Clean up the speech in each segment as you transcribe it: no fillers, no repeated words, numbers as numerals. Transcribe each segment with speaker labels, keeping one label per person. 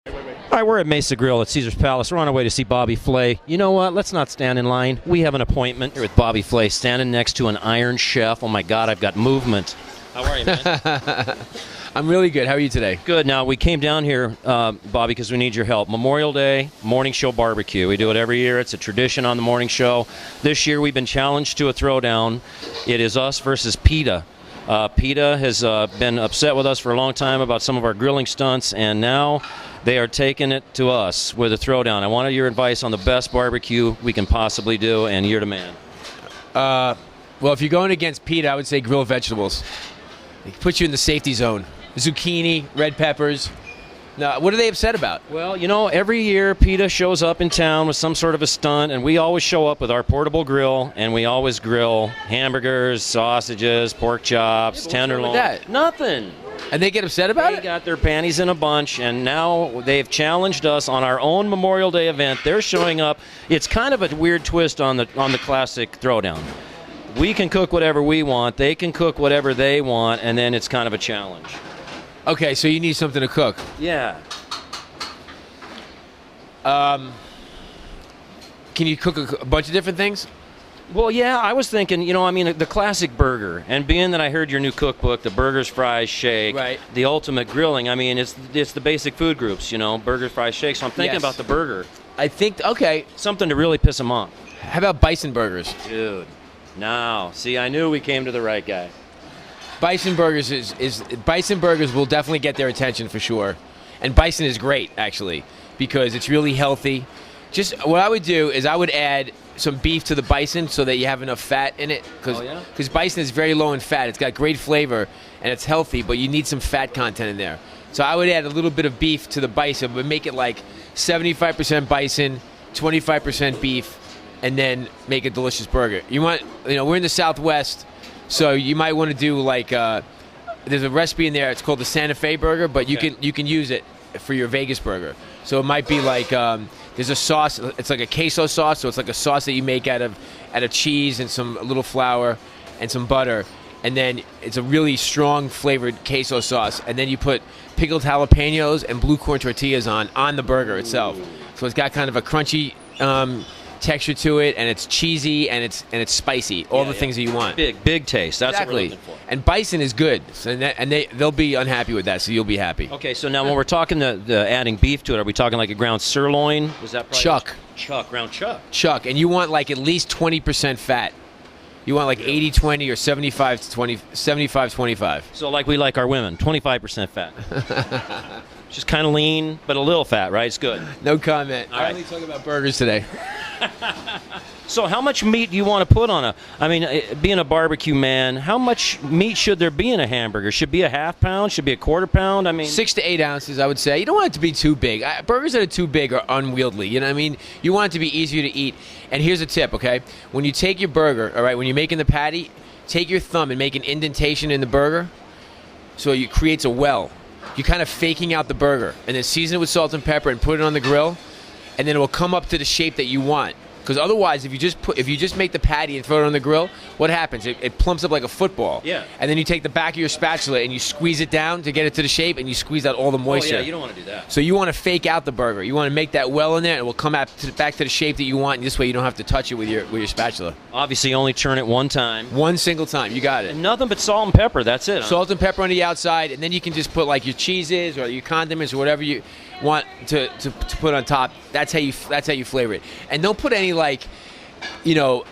Speaker 1: All right, we're at Mesa Grill at Caesar's Palace. We're on our way to see Bobby Flay. You know what? Let's not stand in line. We have an appointment here with Bobby Flay, standing next to an Iron Chef. Oh, my God, I've got movement. How are you, man?
Speaker 2: I'm really good. How are you today?
Speaker 1: Good. Now, we came down here, Bobby, because we need your help. Memorial Day, morning show barbecue. We do it every year. It's a tradition on the morning show. This year, we've been challenged to a throwdown. It is us versus PETA. PETA has been upset with us for a long time about some of our grilling stunts, and now they are taking it to us with a throwdown. I wanted your advice on the best barbecue we can possibly do, and you're the man.
Speaker 2: Well, if you're going against PETA, I would say grill vegetables. It puts you in the safety zone. Zucchini, red peppers. Now, what are they upset about?
Speaker 1: Well, you know, every year PETA shows up in town with some sort of a stunt, and we always show up with our portable grill, and we always grill hamburgers, sausages, pork chops, tenderloin.
Speaker 2: What's wrong with that?
Speaker 1: Nothing.
Speaker 2: And they get upset about it?
Speaker 1: They got their panties in a bunch, and now they've challenged us on our own Memorial Day event. They're showing up. It's kind of a weird twist on the classic throwdown. We can cook whatever we want. They can cook whatever they want, and then it's kind of a challenge.
Speaker 2: Okay, so you need something to cook.
Speaker 1: Yeah.
Speaker 2: Can you cook a bunch of different things?
Speaker 1: Well, yeah, I was thinking, you know, I mean, the classic burger. And being that I heard your new cookbook, the burgers, fries, shake,
Speaker 2: right,
Speaker 1: the ultimate grilling, I mean, it's the basic food groups, you know, burgers, fries, shake. So I'm thinking about the burger.
Speaker 2: I think, okay.
Speaker 1: Something to really piss them off.
Speaker 2: How about bison burgers?
Speaker 1: Dude, now, see, I knew we came to the right guy.
Speaker 2: Bison burgers bison burgers will definitely get their attention for sure. And bison is great, actually, because it's really healthy. Just what I would do is I would add some beef to the bison so that you have enough fat in it. Because bison is very low in fat. It's got great flavor, and it's healthy, but you need some fat content in there. So I would add a little bit of beef to the bison, but make it like 75% bison, 25% beef, and then make a delicious burger. We're in the Southwest, so you might want to do like there's a recipe in there. It's called the Santa Fe burger, but you can use it for your Vegas burger. So it might be like there's a sauce. It's like a queso sauce, so it's like a sauce that you make out of cheese and a little flour and some butter, and then it's a really strong flavored queso sauce. And then you put pickled jalapenos and blue corn tortillas on the burger itself. So it's got kind of a crunchy texture to it, and it's cheesy, and it's spicy. All the things that you want.
Speaker 1: Big taste. That's what we're looking for.
Speaker 2: And bison is good, and they'll be unhappy with that, so you'll be happy.
Speaker 1: Okay, so now when we're talking the adding beef to it, are we talking like a ground sirloin? Was that
Speaker 2: chuck?
Speaker 1: Ground chuck.
Speaker 2: Chuck, and you want like at least 20% fat. You want like 80-20 or 75-25.
Speaker 1: So like we like our women, 25% fat. Just kind of lean, but a little fat, right? It's good.
Speaker 2: No comment.
Speaker 1: All right.
Speaker 2: I only talk about burgers today.
Speaker 1: So how much meat do you want to put on being a barbecue man, how much meat should there be in a hamburger? Should it be a half pound? Should it be a quarter pound?
Speaker 2: 6 to 8 ounces, I would say. You don't want it to be too big. Burgers that are too big are unwieldy. You know what I mean? You want it to be easier to eat. And here's a tip, okay? When you take your burger, all right, when you're making the patty, take your thumb and make an indentation in the burger so it creates a well. You're kind of faking out the burger, and then season it with salt and pepper and put it on the grill, and then it will come up to the shape that you want. Because otherwise, if you just make the patty and throw it on the grill, what happens? It plumps up like a football.
Speaker 1: Yeah.
Speaker 2: And then you take the back of your spatula and you squeeze it down to get it to the shape, and you squeeze out all the moisture.
Speaker 1: Oh, yeah, you don't want to do that.
Speaker 2: So you want to fake out the burger. You want to make that well in there, and it will come back to the shape that you want. And this way, you don't have to touch it with your spatula.
Speaker 1: Obviously, only turn it one time.
Speaker 2: One single time. You got it.
Speaker 1: And nothing but salt and pepper. That's it. Huh?
Speaker 2: Salt and pepper on the outside, and then you can just put like your cheeses or your condiments or whatever you want to put on top. That's how you flavor it. And don't put any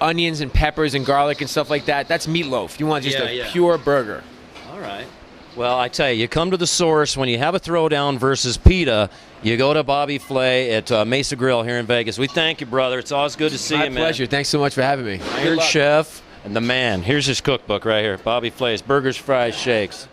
Speaker 2: onions and peppers and garlic and stuff like that. That's meatloaf. You want just a pure burger.
Speaker 1: All right. Well, I tell you come to the source when you have a throwdown versus PETA. You go to Bobby Flay at Mesa Grill here in Vegas. We thank you, brother. It's always good to see you, man.
Speaker 2: My pleasure. Thanks so much for having me.
Speaker 1: Iron Chef and the man. Here's his cookbook right here. Bobby Flay's Burgers, Fries, Shakes.